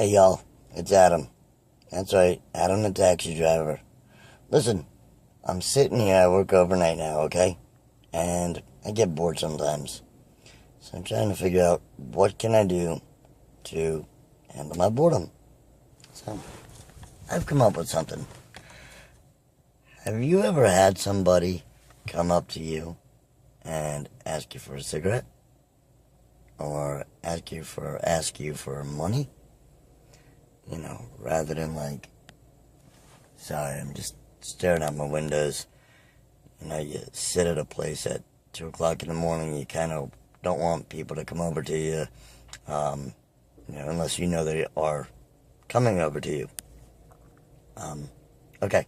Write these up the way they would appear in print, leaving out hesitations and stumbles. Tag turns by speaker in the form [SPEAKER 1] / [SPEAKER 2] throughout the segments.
[SPEAKER 1] Hey y'all, it's Adam. That's right, Adam the taxi driver. Listen, I'm sitting here, I work overnight now, okay? And I get bored sometimes. So I'm trying to figure out what can I do to handle my boredom. So, I've come up with something. Have you ever had somebody come up to you and ask you for a cigarette? Or ask you for money? You know, rather than like, sorry, I'm just staring out my windows. You know, you sit at a place at 2 o'clock in the morning, you kind of don't want people to come over to you, unless you know they are coming over to you. Okay.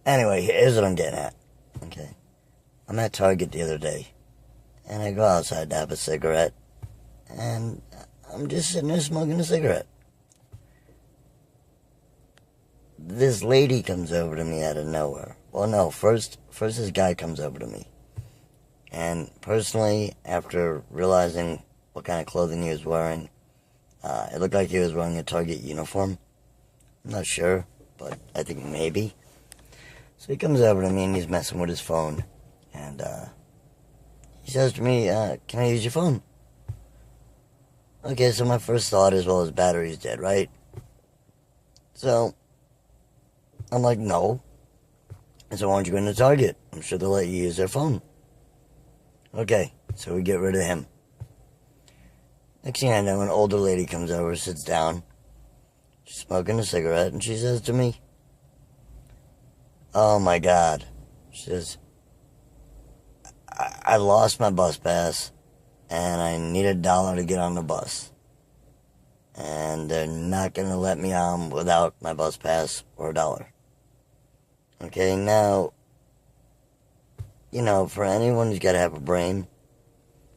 [SPEAKER 1] Anyway, here's what I'm getting at. Okay. I'm at Target the other day, and I go outside to have a cigarette, and I'm just sitting there smoking a cigarette. This lady comes over to me out of nowhere. Well, no, first this guy comes over to me. And personally, after realizing what kind of clothing he was wearing, it looked like he was wearing a Target uniform. I'm not sure, but I think maybe. So he comes over to me and he's messing with his phone. And he says to me, can I use your phone? Okay, so my first thought is, well, his battery's dead, right? So I'm like, no. I said, why don't you go into Target? I'm sure they'll let you use their phone. Okay, so we get rid of him. Next thing I know, an older lady comes over, sits down. She's smoking a cigarette, and she says to me, oh my God. She says, I lost my bus pass, and I need $1 to get on the bus. And they're not going to let me on without my bus pass or $1. Okay, now, you know, for anyone who's got to have a brain,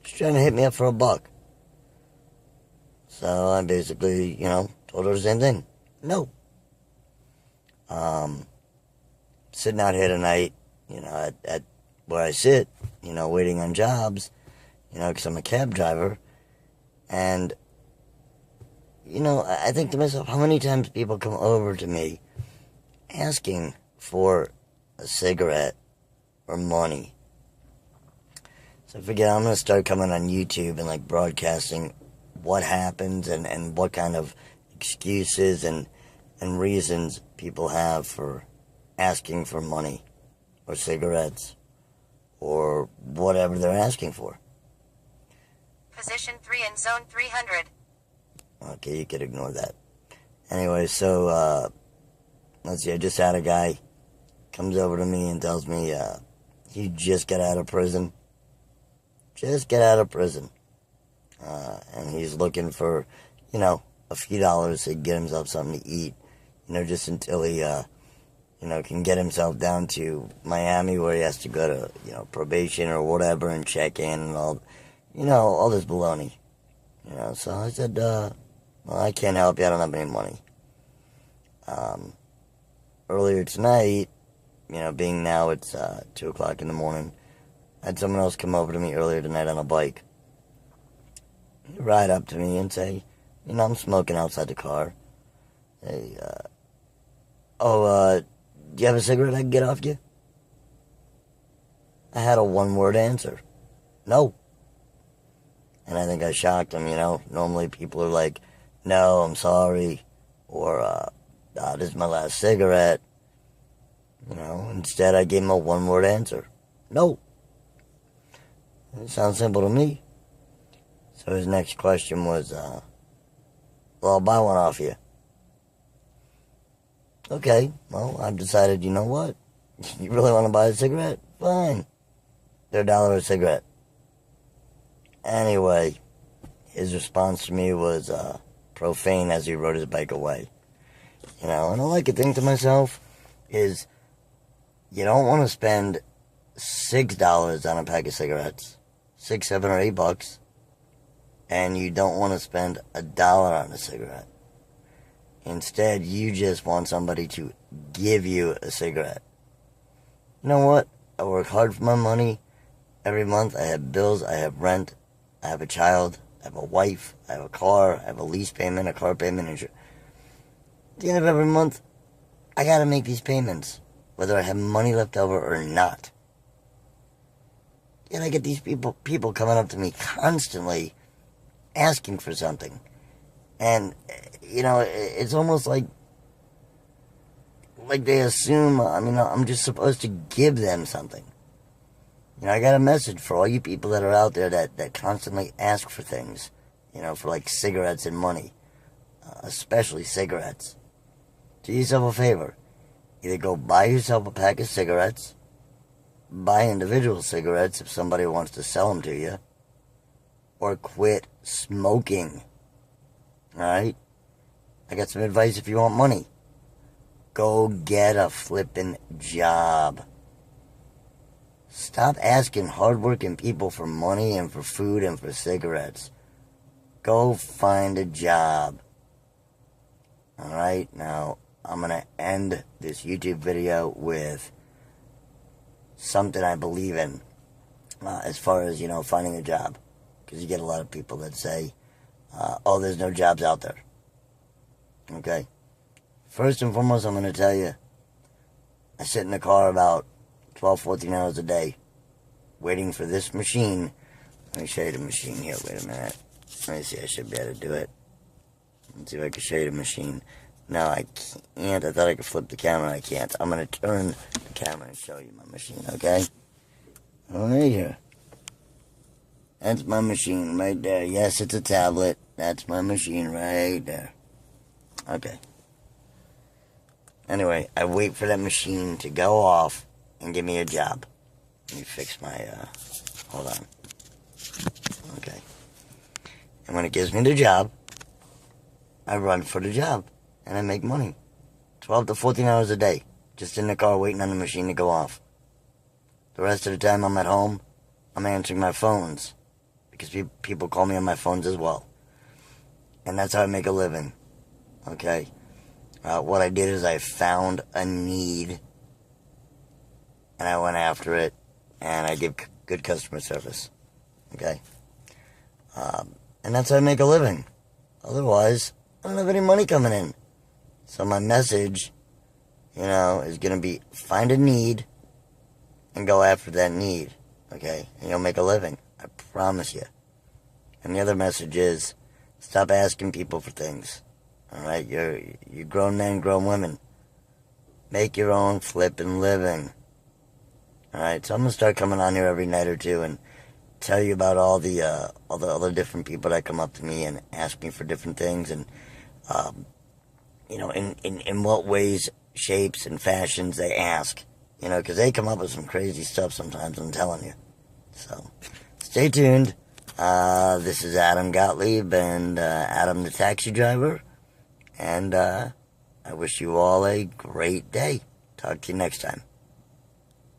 [SPEAKER 1] she's trying to hit me up for $1. So I basically, told her the same thing. No. Sitting out here tonight, at where I sit, waiting on jobs, because I'm a cab driver. And, I think to myself, how many times people come over to me asking for a cigarette or money. So I figured I'm going to start coming on YouTube and broadcasting what happens and what kind of excuses and reasons people have for asking for money or cigarettes or whatever they're asking for.
[SPEAKER 2] Position 3 in zone 300.
[SPEAKER 1] Okay, you could ignore that. Anyway, so, let's see, I just had a guy comes over to me and tells me he just got out of prison. Just got out of prison. And he's looking for, a few dollars to get himself something to eat. Just until he, can get himself down to Miami where he has to go to, probation or whatever and check in and all, all this baloney. So I said, well, I can't help you. I don't have any money. Earlier tonight, being now it's 2 o'clock in the morning, I had someone else come over to me earlier tonight on a bike. He'd ride up to me and say, I'm smoking outside the car. Hey, do you have a cigarette I can get off you? I had a one-word answer. No. And I think I shocked him, Normally people are like, no, I'm sorry. Or, this is my last cigarette. Instead I gave him a one-word answer. No. It sounds simple to me. So his next question was, well, I'll buy one off you. Okay, well, I've decided, you know what? You really want to buy a cigarette? Fine. They're $1 a cigarette. Anyway, his response to me was profane as he rode his bike away. And all I could think to myself is, you don't want to spend $6 on a pack of cigarettes, $6, $7, or $8, and you don't want to spend $1 on a cigarette. Instead, you just want somebody to give you a cigarette. You know what? I work hard for my money. Every month I have bills, I have rent, I have a child, I have a wife, I have a car, I have a lease payment, a car payment, insurance. At the end of every month, I gotta make these payments, whether I have money left over or not. Yet I get these people coming up to me constantly asking for something. And, it's almost like they assume, I'm just supposed to give them something. I got a message for all you people that are out there that constantly ask for things, for like cigarettes and money, especially cigarettes. Do yourself a favor. Either go buy yourself a pack of cigarettes, buy individual cigarettes if somebody wants to sell them to you, or quit smoking. Alright? I got some advice if you want money. Go get a flippin' job. Stop asking hardworking people for money and for food and for cigarettes. Go find a job. Alright, now I'm going to end this YouTube video with something I believe in as far as, finding a job. Because you get a lot of people that say, oh, there's no jobs out there. Okay? First and foremost, I'm going to tell you, I sit in the car about 12, 14 hours a day, waiting for this machine. Let me show you the machine here. Wait a minute. Let me see. I should be able to do it. Let's see if I can show you the machine. No, I can't. I thought I could flip the camera. I can't. I'm going to turn the camera and show you my machine, okay? Right here. That's my machine right there. Yes, it's a tablet. That's my machine right there. Okay. Anyway, I wait for that machine to go off and give me a job. Let me fix my, hold on. Okay. And when it gives me the job, I run for the job. And I make money. 12 to 14 hours a day. Just in the car waiting on the machine to go off. The rest of the time I'm at home, I'm answering my phones. Because people call me on my phones as well. And that's how I make a living. Okay? What I did is I found a need. And I went after it. And I give good customer service. Okay? And that's how I make a living. Otherwise, I don't have any money coming in. So my message, is going to be find a need and go after that need, okay? And you'll make a living. I promise you. And the other message is stop asking people for things, all right? You're grown men, grown women. Make your own flipping living, all right? So I'm going to start coming on here every night or two and tell you about all the other different people that come up to me and ask me for different things and, in what ways, shapes, and fashions they ask. Because they come up with some crazy stuff sometimes, I'm telling you. So, stay tuned. This is Adam Gottlieb and Adam the Taxi Driver. And I wish you all a great day. Talk to you next time.